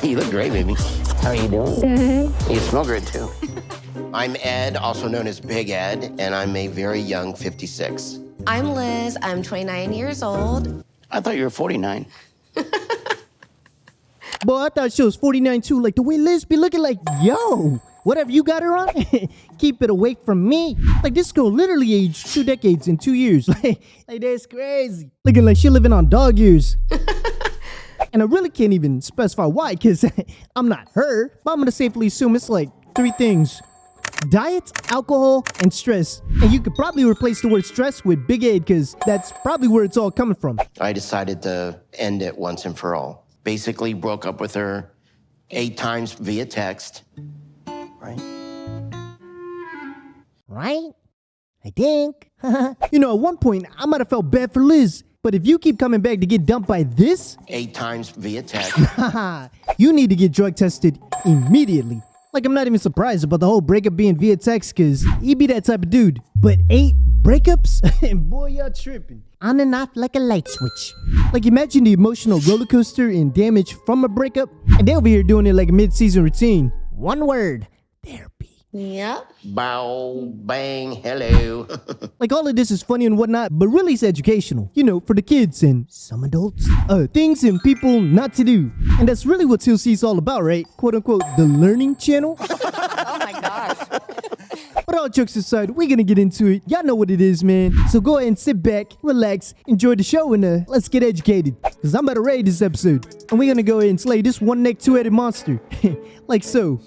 You look great, baby. How are you doing? You smell good, too. I'm Ed, also known as Big Ed, and I'm a very young 56. I'm Liz. I'm 29 years old. I thought you were 49. Boy, I thought she was 49 too. Like the way Liz be looking like, yo, whatever you got her on, keep it away from me. Like this girl literally aged 2 decades in 2 years. Like that's crazy. Looking like she living on dog years. And I really can't even specify why, because I'm not her. But I'm gonna safely assume it's like 3 things. Diet, alcohol, and stress. And you could probably replace the word stress with Big Ed, because that's probably where it's all coming from. I decided to end it once and for all. Basically broke up with her 8 times via text. Right? Right? I think. You know, at one point, I might have felt bad for Liz. But if you keep coming back to get dumped by this, 8 times via text. you need to get drug tested immediately. Like, I'm not even surprised about the whole breakup being via text, because he be that type of dude. But 8 breakups? And boy, y'all tripping. On and off like a light switch. Like, imagine the emotional roller coaster and damage from a breakup, and they over here doing it like a mid-season routine. One word, therapy. Yep. Bow, bang, hello. Like, all of this is funny and whatnot, but really it's educational. You know, for the kids and some adults. Things and people not to do. And that's really what TLC's all about, right? Quote unquote, the learning channel. Oh my gosh. But all jokes aside, we're gonna get into it. Y'all know what it is, man. So go ahead and sit back, relax, enjoy the show, and let's get educated. Cause I'm about to raid this episode. And we're gonna go ahead and slay this one-necked, two-headed monster. Like so.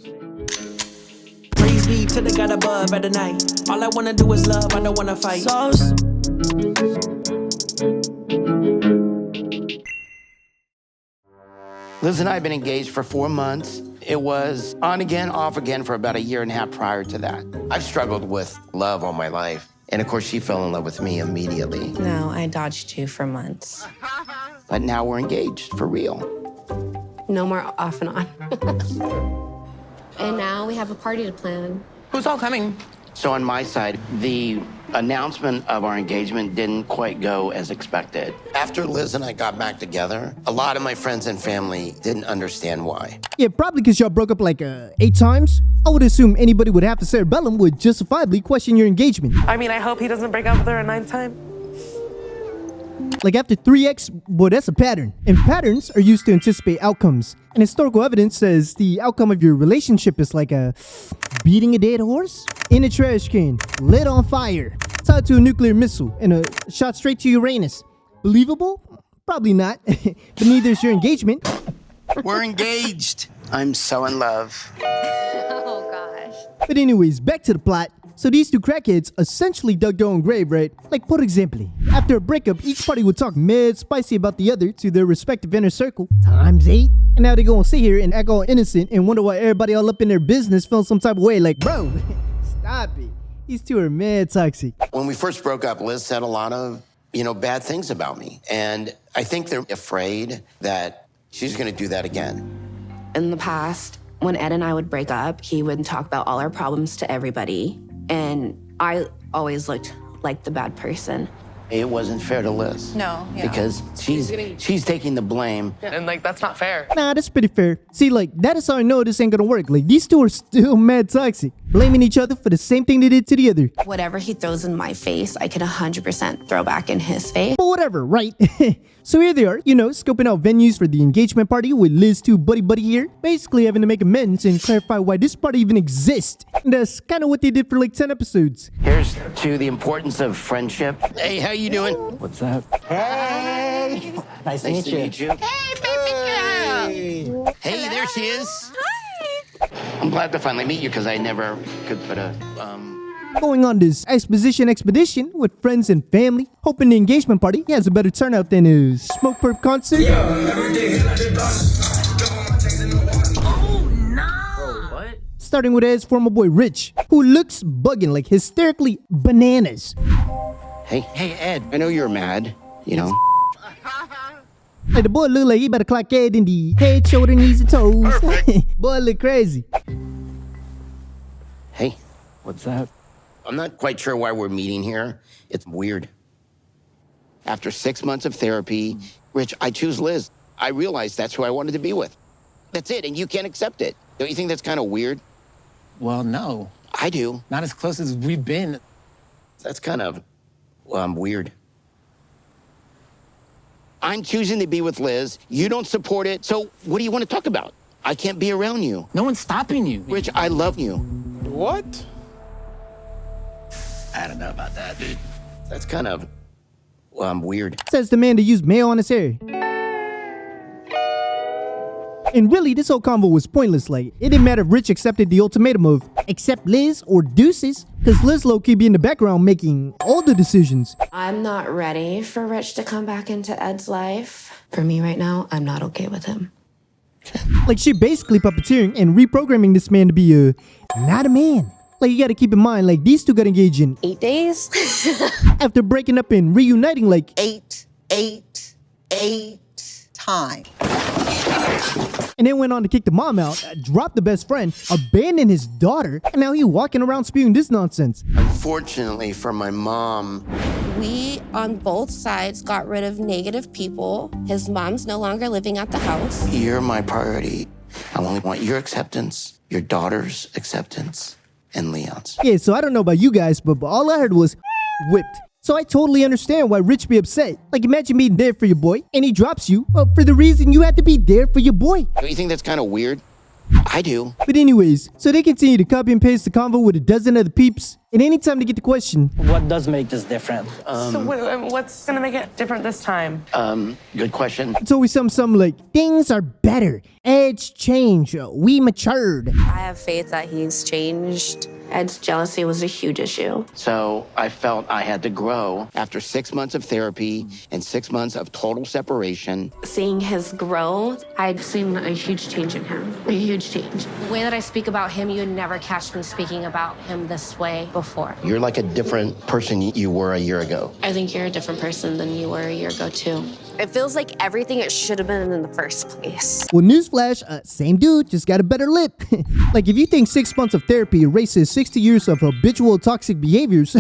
Praise be to the God above at the night. All I wanna do is love, I don't wanna fight. Sauce. Liz and I have been engaged for 4 months. It was on again, off again for about 1.5 years prior to that. I've struggled with love all my life. And of course, she fell in love with me immediately. No, I dodged you for months. But now we're engaged, for real. No more off and on. And now we have a party to plan. Who's all coming? So on my side, the announcement of our engagement didn't quite go as expected. After Liz and I got back together, a lot of my friends and family didn't understand why. Yeah, probably because y'all broke up like 8 times. I would assume anybody with half a cerebellum would justifiably question your engagement. I mean, I hope he doesn't break up with her a 9th time. Like after 3x, boy, that's a pattern. And patterns are used to anticipate outcomes. And historical evidence says the outcome of your relationship is like beating a dead horse in a trash can, lit on fire, tied to a nuclear missile, and a shot straight to Uranus. Believable? Probably not. But neither is your engagement. We're engaged. I'm so in love. Oh gosh. But anyways, back to the plot. So these 2 crackheads essentially dug their own grave, right? Like, for example, after a breakup, each party would talk mad spicy about the other to their respective inner circle, times 8. And now they gonna sit here and act all innocent and wonder why everybody all up in their business feels some type of way. Like, bro, stop it. These 2 are mad toxic. When we first broke up, Liz said a lot of, bad things about me. And I think they're afraid that she's gonna do that again. In the past, when Ed and I would break up, he would talk about all our problems to everybody. And I always looked like the bad person. It wasn't fair to Liz. No, yeah. Because she's taking the blame. And, like, that's not fair. Nah, that's pretty fair. See, like, that is how I know this ain't gonna work. Like, these 2 are still mad toxic, blaming each other for the same thing they did to the other. Whatever he throws in my face, I can 100% throw back in his face. But whatever, right? So here they are, scoping out venues for the engagement party with Liz 2 buddy here. Basically having to make amends and clarify why this party even exists. And that's kind of what they did for like 10 episodes. Here's to the importance of friendship. Hey, how you doing? What's up? Hey! Nice to meet you. Hey, baby girl! Hey, there she is. Hi! I'm glad to finally meet you because I never could put a, Going on this exposition expedition with friends and family, hoping the engagement party has a better turnout than a Smoke Perp concert. Oh, no! Bro, what? Starting with Ed's former boy Rich, who looks bugging, like hysterically bananas. Hey, Ed, I know you're mad, Like the boy look like he better clock Ed in the head, shoulder, knees, and toes. Boy look crazy. Hey, What's up? I'm not quite sure why we're meeting here. It's weird. After 6 months of therapy, Rich, I choose Liz. I realized that's who I wanted to be with. That's it, and you can't accept it. Don't you think that's kind of weird? Well, no. I do. Not as close as we've been. That's kind of, weird. I'm choosing to be with Liz. You don't support it. So what do you want to talk about? I can't be around you. No one's stopping you. Rich, I love you. What? I don't know about that, dude. That's kind of, weird. Says the man that used mayo on his hair. And really, this whole convo was pointless. Like, it didn't matter if Rich accepted the ultimatum of accept Liz or deuces, because Liz low-key be in the background making all the decisions. I'm not ready for Rich to come back into Ed's life. For me right now, I'm not okay with him. Like, she basically puppeteering and reprogramming this man to be not a man. Like, you gotta keep in mind, like, these two got engaged in 8 days? after breaking up and reuniting, like, 8 times. and then went on to kick the mom out, drop the best friend, abandon his daughter, and now he walking around spewing this nonsense. Unfortunately for my mom, We, on both sides, got rid of negative people. His mom's no longer living at the house. you're my priority. I only want your acceptance, your daughter's acceptance, and Leon's. Yeah, so I don't know about you guys, but all I heard was whipped. So I totally understand why Rich be upset. Like, imagine being there for your boy, and he drops you for the reason you had to be there for your boy. Don't you think that's kind of weird? I do. But anyways, so they continue to copy and paste the convo with a dozen other peeps, and anytime they get the question, What does make this different? So what's gonna make it different this time? Good question. it's always something like, things are better, Ed's changed, we matured. I have faith that he's changed. Ed's jealousy was a huge issue. So I felt I had to grow after 6 months of therapy and 6 months of total separation. Seeing his growth, I'd seen a huge change in him. A huge change. The way that I speak about him, you would never catch me speaking about him this way before. You're like a different person you were a year ago. I think you're a different person than you were a year ago, too. It feels like everything it should have been in the first place. Well, newsflash, same dude, just got a better lip. Like, if you think 6 months of therapy erases 60 years of habitual toxic behaviors,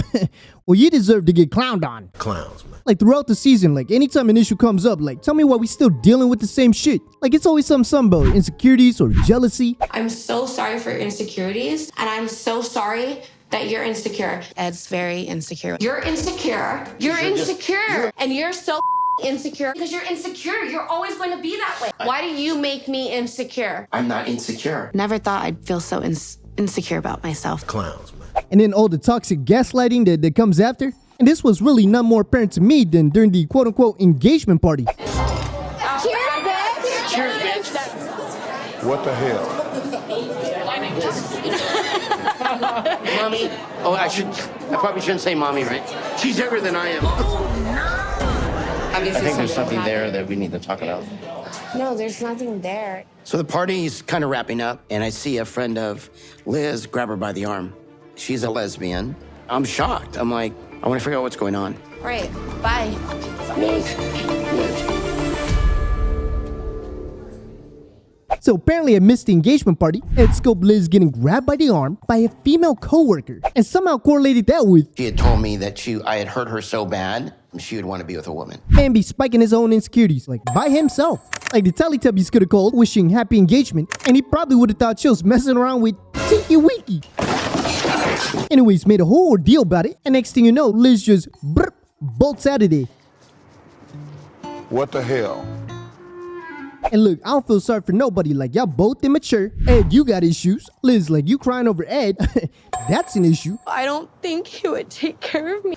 well, you deserve to get clowned on. Clowns, man. Like, throughout the season, like, anytime an issue comes up, like, tell me why we still dealing with the same shit. Like, it's always something about insecurities or jealousy. I'm so sorry for your insecurities, and I'm so sorry that you're insecure. Ed's very insecure. You're insecure. You're insecure. And you're so insecure because you're insecure. You're always going to be that way. Why do you make me insecure? I'm not insecure. Never thought I'd feel so insecure about myself. Clowns, man. And then all the toxic gaslighting that comes after. And this was really none more apparent to me than during the quote-unquote engagement party. Cheers, bitch! Cheers, bitch. What the hell? Mommy. Oh, I probably shouldn't say mommy, right? She's younger than I am. I think there's something there that we need to talk about. No, there's nothing there. So the party's kind of wrapping up, and I see a friend of Liz grab her by the arm. She's a lesbian. I'm shocked. I'm like, I want to figure out what's going on. All right, bye. So apparently I missed the engagement party and scoped Liz getting grabbed by the arm by a female coworker and somehow correlated that with She had told me that I had hurt her so bad, she would want to be with a woman. man be spiking his own insecurities, like by himself. Like the Teletubbies could have called wishing happy engagement, and he probably would have thought she was messing around with Tinky Winky. Anyways, made a whole ordeal about it, and next thing you know, Liz just bolts out of there. What the hell? And look, I don't feel sorry for nobody. Like, y'all both immature. Ed, you got issues. Liz, like, you crying over Ed. That's an issue. I don't think he would take care of me.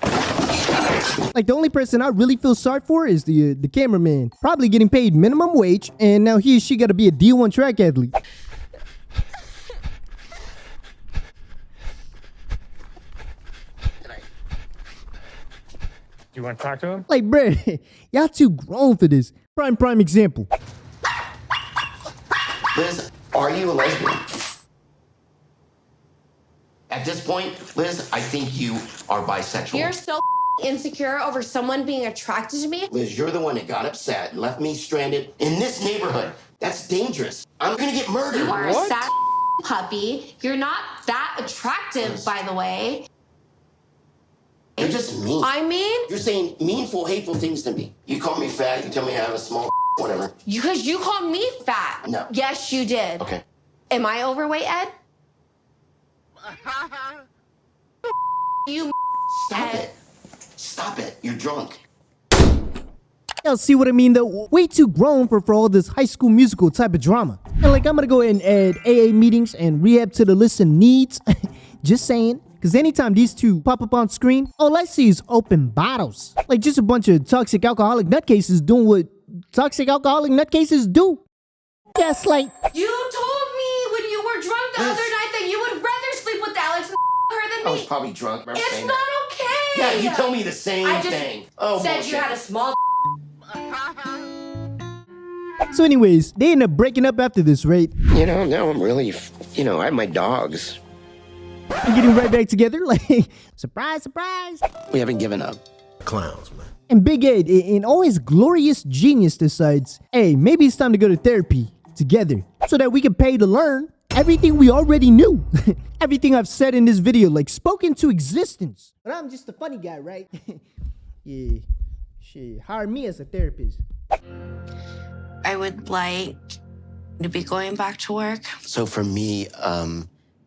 Like, the only person I really feel sorry for is the cameraman. Probably getting paid minimum wage, and now he or she got to be a D1 track athlete. You want to talk to him? Like, bruh, y'all too grown for this. Prime example. Liz, are you a lesbian? At this point, Liz, I think you are bisexual. You're so insecure over someone being attracted to me. Liz, you're the one that got upset and left me stranded in this neighborhood. That's dangerous. I'm gonna get murdered. You are a sad puppy. You're not that attractive, by the way. You're just mean. I mean? You're saying meanful, hateful things to me. You call me fat, you tell me I have a small Whatever. Because you called me fat. No. Yes, you did. Okay. Am I overweight, Ed? You Stop Ed. it. Stop it. You're drunk. Y'all see what I mean though? Way too grown for all this High School Musical type of drama. And like I'm gonna go ahead and add AA meetings and rehab to the list of needs. Just saying. Cause anytime these two pop up on screen, all I see is open bottles. Like just a bunch of toxic alcoholic nutcases doing what toxic alcoholic nutcases do. Gaslight. You told me when you were drunk the other night that you would rather sleep with Alex her than I me. was probably drunk. Remember It's saying not that? okay. Yeah, you told me the same I just thing. Oh, said bullshit. you had a small. So anyways, they end up breaking up after this, right? You know, now I'm really, I have my dogs. And getting right back together, like, surprise, surprise. We haven't given up. Clowns, man. And Big Ed, in all his glorious genius, decides, hey, maybe it's time to go to therapy together so that we can pay to learn everything we already knew. Everything I've said in this video, like, spoken to existence. But I'm just a funny guy, right? Yeah, shit, hire me as a therapist. I would like to be going back to work. So for me,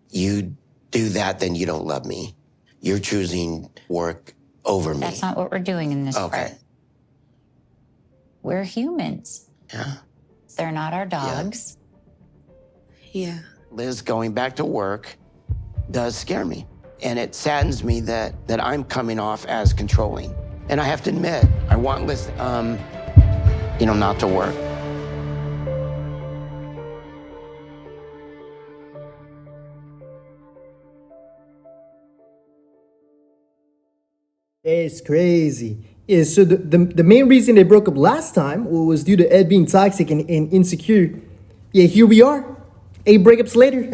you do that, then you don't love me. You're choosing work over me. That's not what we're doing in this part. Okay. We're humans. Yeah. They're not our dogs. Yeah. Liz going back to work does scare me. And it saddens me that I'm coming off as controlling. And I have to admit, I want Liz, not to work. It's crazy. Yeah, so the main reason they broke up last time was due to Ed being toxic and insecure. Yeah, here we are. 8 breakups later.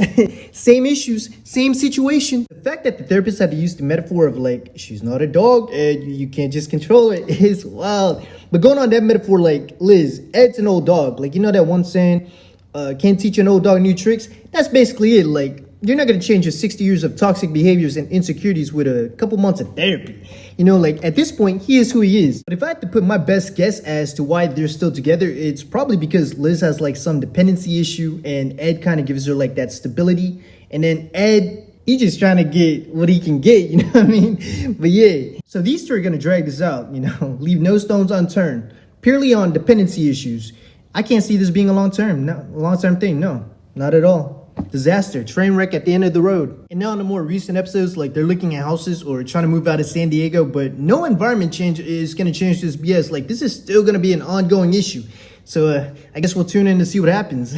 Same issues, same situation. The fact that the therapist had to use the metaphor of like, she's not a dog, Ed, you can't just control it, is wild. But going on that metaphor, like, Liz, Ed's an old dog. Like, you know that one saying, can't teach an old dog new tricks? That's basically it. Like, you're not going to change your 60 years of toxic behaviors and insecurities with a couple months of therapy. You know, like, at this point, he is who he is. But if I had to put my best guess as to why they're still together, it's probably because Liz has, like, some dependency issue and Ed kind of gives her, like, that stability. And then Ed, he's just trying to get what he can get, you know what I mean? But yeah, so these two are going to drag this out, leave no stones unturned, purely on dependency issues. I can't see this being a long-term thing, no, not at all. Disaster, train wreck at the end of the road. And now in the more recent episodes, like they're looking at houses or trying to move out of San Diego, but no environment change is going to change this BS. Like this is still going to be an ongoing issue. So I guess we'll tune in to see what happens.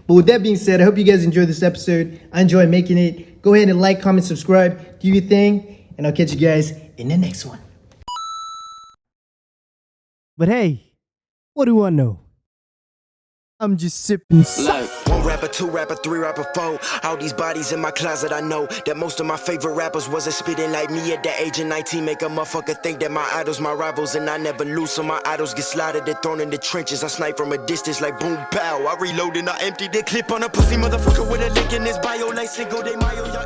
But with that being said, I hope you guys enjoyed this episode. I enjoyed making it. Go ahead and like, comment, subscribe, do your thing, and I'll catch you guys in the next one. But hey, what do I know? I'm just sipping sauce. One rapper, 2 rapper, 3 rapper, 4. All these bodies in my closet, I know that most of my favorite rappers wasn't spitting like me at the age of 19. Make a motherfucker think that my idols, my rivals, and I never lose. So my idols get slaughtered and thrown in the trenches. I snipe from a distance like boom, pow. I reload and I empty the clip on a pussy motherfucker with a link in his bio like single day Mayo. Y'all